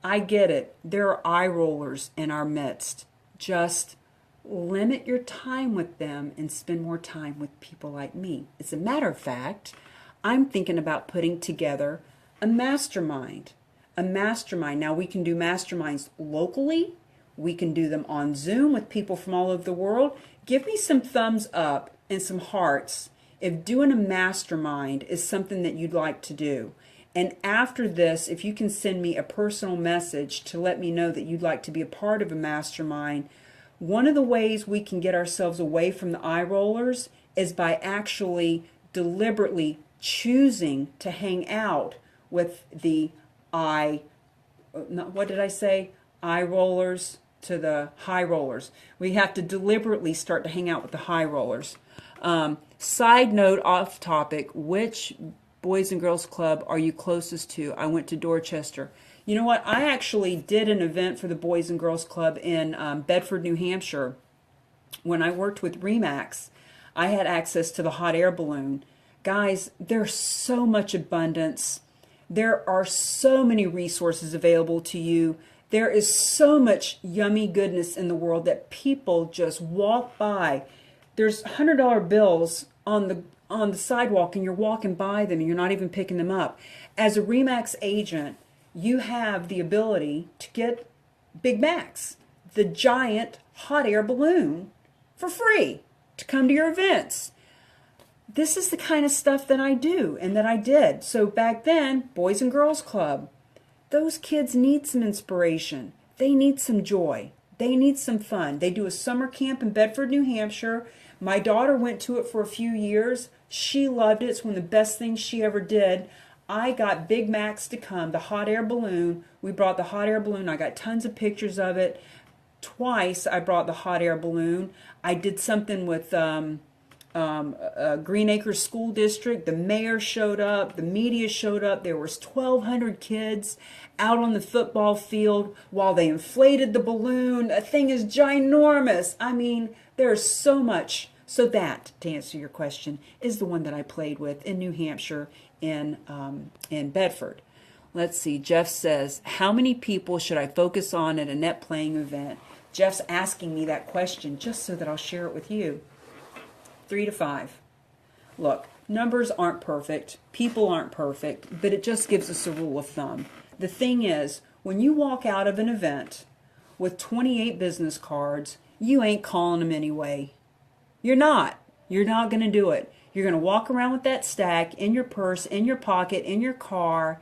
I get it. There are eye rollers in our midst. Just limit your time with them and spend more time with people like me. As a matter of fact, I'm thinking about putting together a mastermind. A mastermind. Now, we can do masterminds locally. We can do them on Zoom with people from all over the world. Give me some thumbs up and some hearts if doing a mastermind is something that you'd like to do. And after this, if you can send me a personal message to let me know that you'd like to be a part of a mastermind, one of the ways we can get ourselves away from the eye rollers is by actually deliberately choosing to hang out with the eye rollers to the high rollers. We have to deliberately start to hang out with the high rollers. Side note, off topic, which Boys and Girls Club are you closest to? I went to Dorchester. You know what? I actually did an event for the Boys and Girls Club in Bedford, New Hampshire. When I worked with Remax, I had access to the hot air balloon. Guys, there's so much abundance. There are so many resources available to you. There is so much yummy goodness in the world that people just walk by. There's $100 bills on the sidewalk and you're walking by them and you're not even picking them up. As a Remax agent, you have the ability to get Big Max, the giant hot air balloon, for free to come to your events. This is the kind of stuff that I do and that I did. So back then, Boys and Girls Club, those kids need some inspiration. They need some joy. They need some fun. They do a summer camp in Bedford, New Hampshire. My daughter went to it for a few years. She loved it. It's one of the best things she ever did. I got Big Max to come, the hot air balloon. We brought the hot air balloon. I got tons of pictures of it. Twice I brought the hot air balloon. I did something with Green Acres School District. The mayor showed up. The media showed up. There was 1,200 kids out on the football field while they inflated the balloon. That thing is ginormous. I mean, there's so much. So that, to answer your question, is the one that I played with in New Hampshire in Bedford. Let's see. Jeff says, how many people should I focus on at a net playing event? Jeff's asking me that question just so that I'll share it with you. 3 to 5. Look, numbers aren't perfect. People aren't perfect, but it just gives us a rule of thumb. The thing is, when you walk out of an event with 28 business cards, you ain't calling them anyway. You're not. You're not going to do it. You're going to walk around with that stack in your purse, in your pocket, in your car.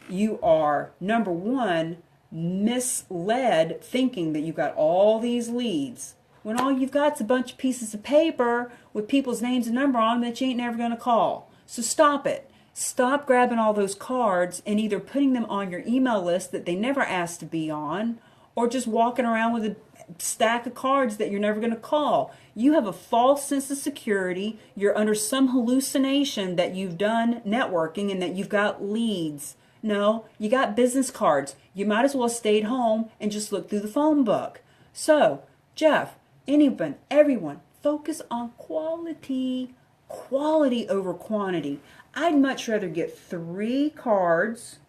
You are, number one, misled thinking that you've got all these leads when all you've got is a bunch of pieces of paper with people's names and number on them that you ain't never going to call. So stop it. Stop grabbing all those cards and either putting them on your email list that they never asked to be on, or just walking around with a stack of cards that you're never going to call. You have a false sense of security. You're under some hallucination that you've done networking and that you've got leads. No, you got business cards. You might as well have stayed home and just look through the phone book. So, Jeff, anyone, everyone, focus on quality. Quality over quantity. I'd much rather get 3 cards,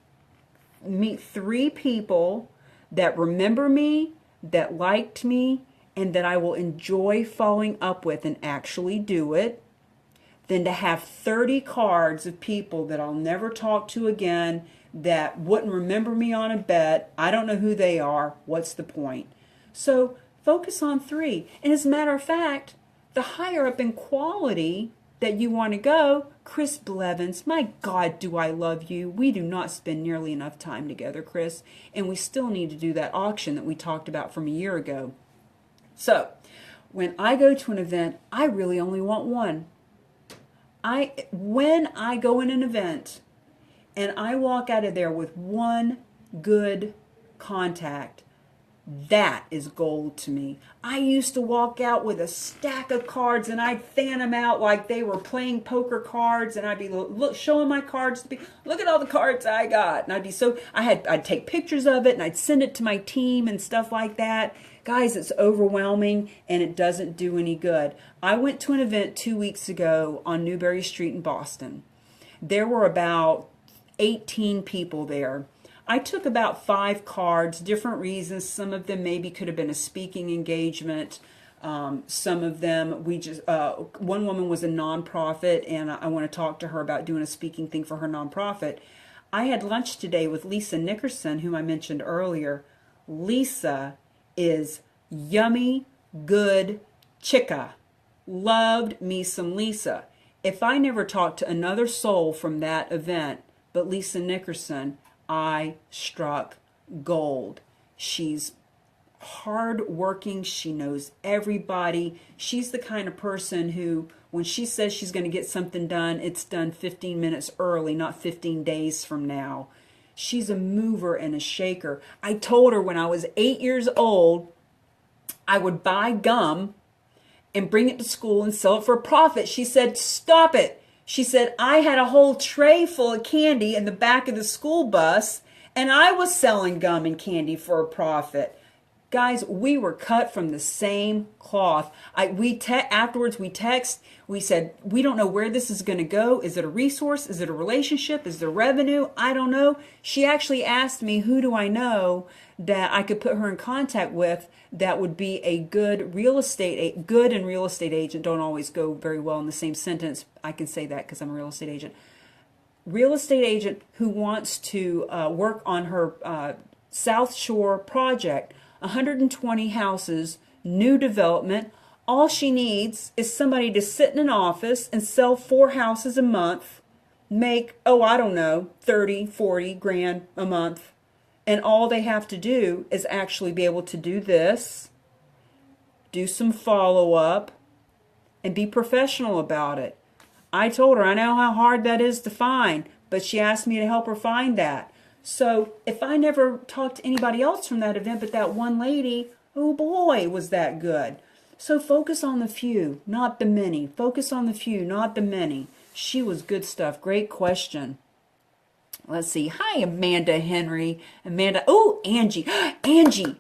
meet 3 people that remember me, that liked me, and that I will enjoy following up with and actually do it, than to have 30 cards of people that I'll never talk to again, that wouldn't remember me on a bet. I don't know who they are. What's the point? So focus on 3. And as a matter of fact, the higher up in quality that you want to go, Chris Blevins, my God, do I love you. We do not spend nearly enough time together, Chris, and we still need to do that auction that we talked about from a year ago. So when I go to an event, I really only want one. When I go in an event and I walk out of there with one good contact, That is gold to me. I used to walk out with a stack of cards and I'd fan them out like they were playing poker cards, and I'd be showing my cards to be, look at all the cards I got. And I'd take pictures of it and I'd send it to my team and stuff like that. Guys, it's overwhelming and it doesn't do any good. I went to an event 2 weeks ago on Newbury Street in Boston. There were about 18 people there. I took about 5 cards, different reasons. Some of them maybe could have been a speaking engagement. Some of them, one woman was a nonprofit, and I want to talk to her about doing a speaking thing for her nonprofit. I had lunch today with Lisa Nickerson, whom I mentioned earlier. Lisa is yummy, good chica. Loved me some Lisa. If I never talked to another soul from that event but Lisa Nickerson, I struck gold. She's hardworking. She knows everybody. She's the kind of person who, when she says she's going to get something done, it's done 15 minutes early, not 15 days from now. She's a mover and a shaker. I told her when I was 8 years old, I would buy gum and bring it to school and sell it for a profit. She said, stop it. She said, I had a whole tray full of candy in the back of the school bus, and I was selling gum and candy for a profit. Guys, we were cut from the same cloth. Afterwards, we text. We said, we don't know where this is going to go. Is it a resource? Is it a relationship? Is there revenue? I don't know. She actually asked me, who do I know that I could put her in contact with that would be a good real estate, good and real estate agent don't always go very well in the same sentence. I can say that because I'm a real estate agent. Real estate agent who wants to work on her South Shore project, 120 houses, new development. All she needs is somebody to sit in an office and sell 4 houses a month, make, I don't know, 30, 40 grand a month. And all they have to do is actually be able to do this, do some follow-up, and be professional about it. I told her I know how hard that is to find, but she asked me to help her find that. So if I never talked to anybody else from that event but that one lady, oh boy, was that good. So focus on the few, not the many. Focus on the few, not the many. She was good stuff. Great question. Let's see. Hi, Amanda Henry. Amanda. Oh, Angie. Angie.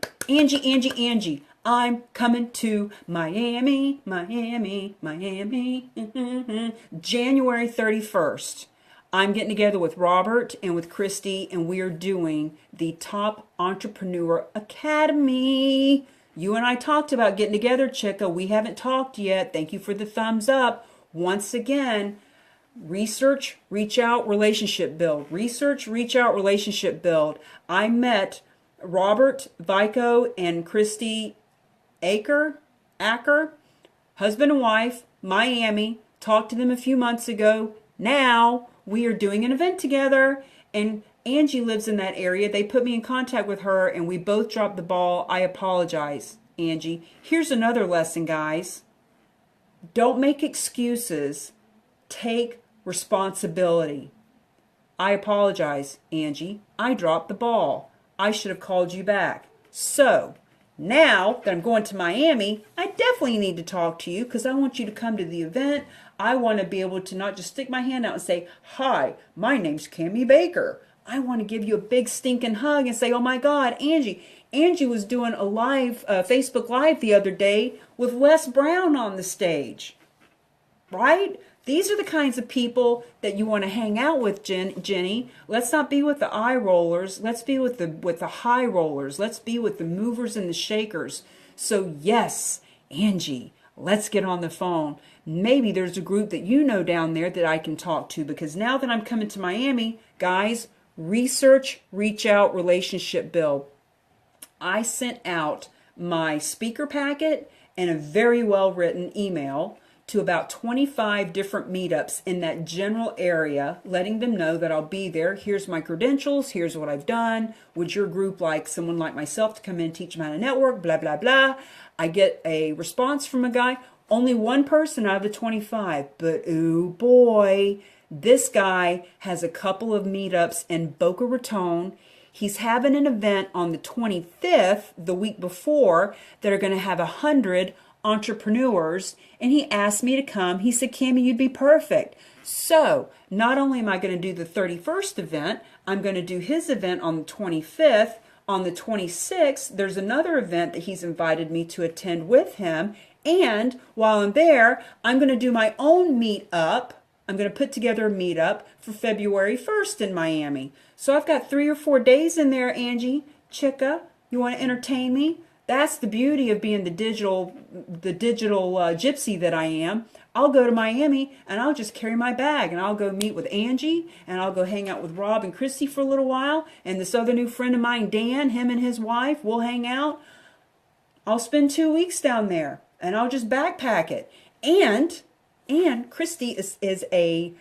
I'm coming to Miami. January 31st. I'm getting together with Robert and with Christy, and we are doing the Top Entrepreneur Academy. You and I talked about getting together, Chica. We haven't talked yet. Thank you for the thumbs up. Once again, research, reach out, relationship build. Research, reach out, relationship build. I met Robert Vico and Christy Acker, husband and wife, Miami. Talked to them a few months ago. Now we are doing an event together, and Angie lives in that area. They put me in contact with her, and we both dropped the ball. I apologize, Angie. Here's another lesson, guys. Don't make excuses. Take responsibility. I apologize, Angie. I dropped the ball. I should have called you back. So, now that I'm going to Miami, I definitely need to talk to you because I want you to come to the event. I want to be able to not just stick my hand out and say, hi, my name's Cami Baker. I want to give you a big stinking hug and say, oh my God, Angie. Angie was doing a live, Facebook Live the other day with Les Brown on the stage. Right? These are the kinds of people that you want to hang out with, Jenny. Let's not be with the eye rollers. Let's be with the high rollers. Let's be with the movers and the shakers. So yes, Angie, let's get on the phone. Maybe there's a group that you know down there that I can talk to, because now that I'm coming to Miami, guys, research, reach out, relationship build. I sent out my speaker packet and a very well written email to about 25 different meetups in that general area, letting them know that I'll be there. Here's my credentials. Here's what I've done. Would your group like someone like myself to come in and teach them how to network? Blah, blah, blah. I get a response from a guy. Only one person out of the 25. But oh boy, this guy has a couple of meetups in Boca Raton. He's having an event on the 25th, the week before, that are going to have 100 entrepreneurs, and he asked me to come. He said, Cami, you'd be perfect. So not only am I going to do the 31st event, I'm going to do his event on the 25th. On the 26th, there's another event that he's invited me to attend with him. And while I'm there, I'm going to do my own meetup. I'm going to put together a meetup for February 1st in Miami. So I've got 3 or 4 days in there, Angie. Chica, you want to entertain me? That's the beauty of being the digital gypsy that I am. I'll go to Miami and I'll just carry my bag and I'll go meet with Angie and I'll go hang out with Rob and Christy for a little while. And this other new friend of mine, Dan, him and his wife, will hang out. I'll spend 2 weeks down there and I'll just backpack it. And Christy is a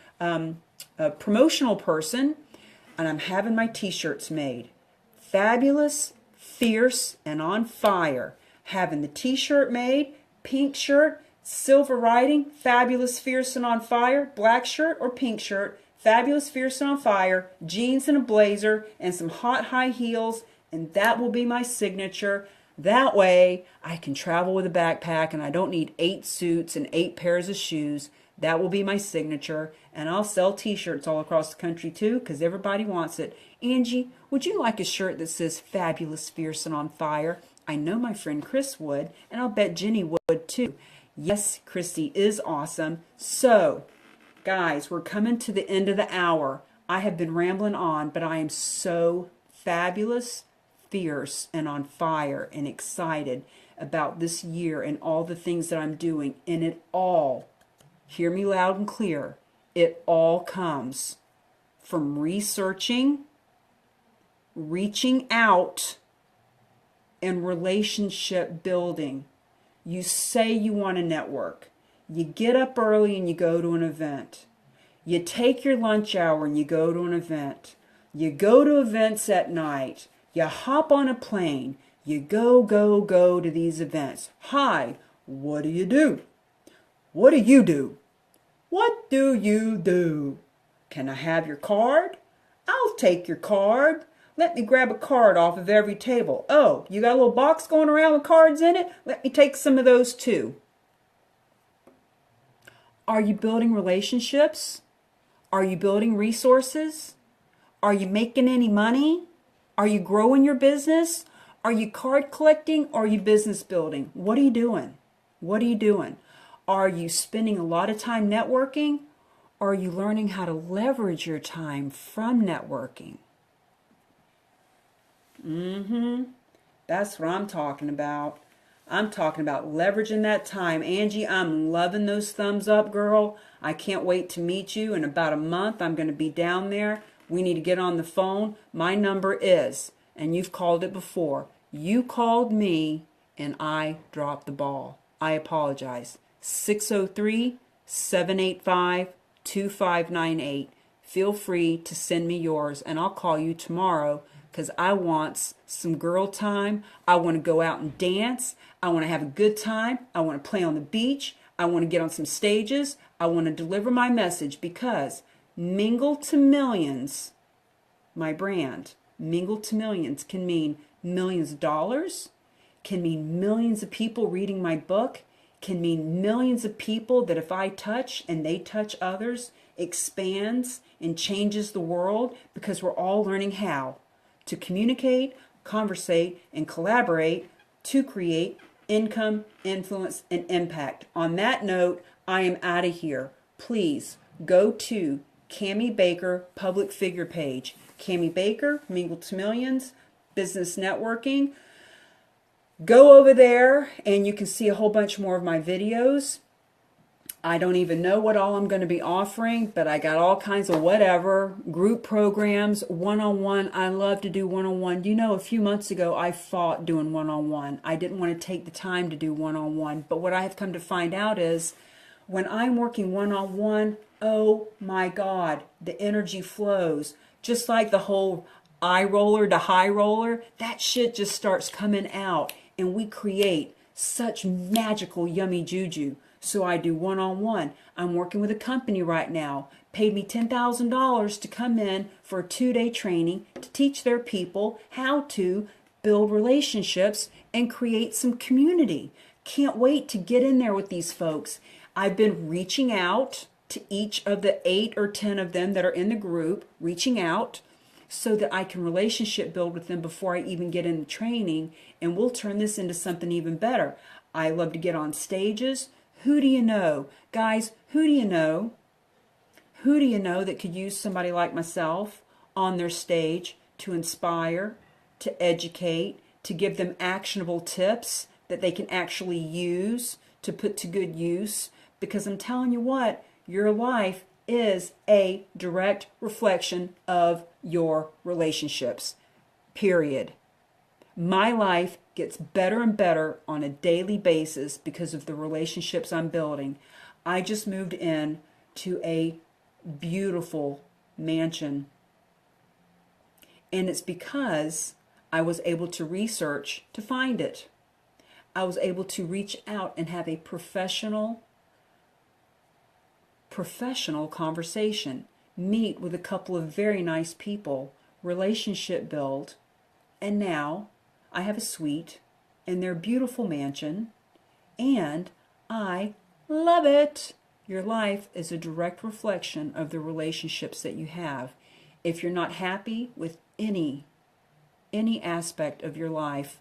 promotional person, and I'm having my t-shirts made. Fabulous, fierce, and on fire. Having the t-shirt made, pink shirt, silver writing, fabulous, fierce, and on fire, black shirt or pink shirt, fabulous, fierce, and on fire, jeans and a blazer, and some hot high heels, and that will be my signature. That way I can travel with a backpack and I don't need 8 suits and 8 pairs of shoes. That will be my signature, and I'll sell t-shirts all across the country too because everybody wants it. Angie, would you like a shirt that says fabulous, fierce, and on fire? I know my friend Chris would, and I'll bet Jenny would too. Yes, Christy is awesome. So, guys, we're coming to the end of the hour. I have been rambling on, but I am so fabulous, fierce, and on fire and excited about this year and all the things that I'm doing. And it all, hear me loud and clear, it all comes from researching, reaching out, and relationship building. You say you want to network. You get up early and you go to an event. You take your lunch hour and you go to an event. You go to events at night. You hop on a plane. You go to these events. Hi, what do you do? What do you do? What do you do? Can I have your card? I'll take your card. Let me grab a card off of every table. Oh, you got a little box going around with cards in it? Let me take some of those too. Are you building relationships? Are you building resources? Are you making any money? Are you growing your business? Are you card collecting or are you business building? What are you doing? What are you doing? Are you spending a lot of time networking? Or are you learning how to leverage your time from networking? That's what I'm talking about. I'm talking about leveraging that time. Angie, I'm loving those thumbs up, girl. I can't wait to meet you. In about a month, I'm going to be down there. We need to get on the phone. My number is, and you've called it before, you called me and I dropped the ball. I apologize. 603-785-2598. Feel free to send me yours and I'll call you tomorrow because I want some girl time. I want to go out and dance. I want to have a good time. I want to play on the beach. I want to get on some stages. I want to deliver my message because Mingle to Millions, my brand, Mingle to Millions can mean millions of dollars, can mean millions of people reading my book, can mean millions of people that if I touch and they touch others, expands and changes the world because we're all learning how to communicate, conversate, and collaborate to create income, influence, and impact. On that note, I am out of here. Please go to Cami Baker public figure page. Cami Baker, Mingle to Millions, Business Networking. Go over there and you can see a whole bunch more of my videos. I don't even know what all I'm going to be offering, but I got all kinds of whatever, group programs, one-on-one. I love to do one-on-one. You know, a few months ago, I fought doing one-on-one. I didn't want to take the time to do one-on-one, but what I have come to find out is when I'm working one-on-one, oh my God, the energy flows. Just like the whole eye roller to high roller, that shit just starts coming out and we create such magical, yummy juju. So I do one-on-one. I'm working with a company right now paid me $10,000 to come in for a 2-day training to teach their people how to build relationships and create some community. Can't wait to get in there with these folks. I've been reaching out to each of the 8 or 10 of them that are in the group, reaching out so that I can relationship build with them before I even get in the training, and we'll turn this into something even better. I love to get on stages. Who do you know? Guys, who do you know? Who do you know that could use somebody like myself on their stage to inspire, to educate, to give them actionable tips that they can actually use to put to good use? Because I'm telling you what, your life is a direct reflection of your relationships. Period. My life gets better and better on a daily basis because of the relationships I'm building. I just moved in to a beautiful mansion, and it's because I was able to research to find it. I was able to reach out and have a professional conversation, meet with a couple of very nice people, relationship build, and now I have a suite in their beautiful mansion, and I love it. Your life is a direct reflection of the relationships that you have. If you're not happy with any aspect of your life,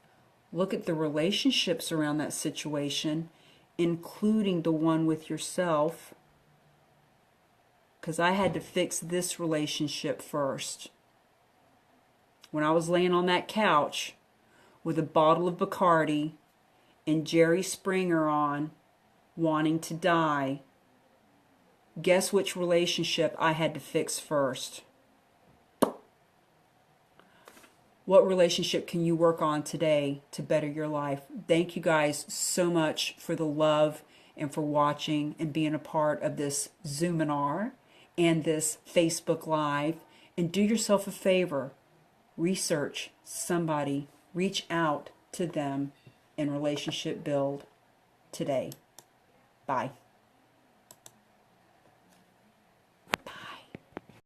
look at the relationships around that situation, including the one with yourself, because I had to fix this relationship first. When I was laying on that couch with a bottle of Bacardi and Jerry Springer on, wanting to die, guess which relationship I had to fix first? What relationship can you work on today to better your life? Thank you guys so much for the love and for watching and being a part of this Zoominar and this Facebook Live. And do yourself a favor. Research somebody. Reach out to them and relationship build today. Bye.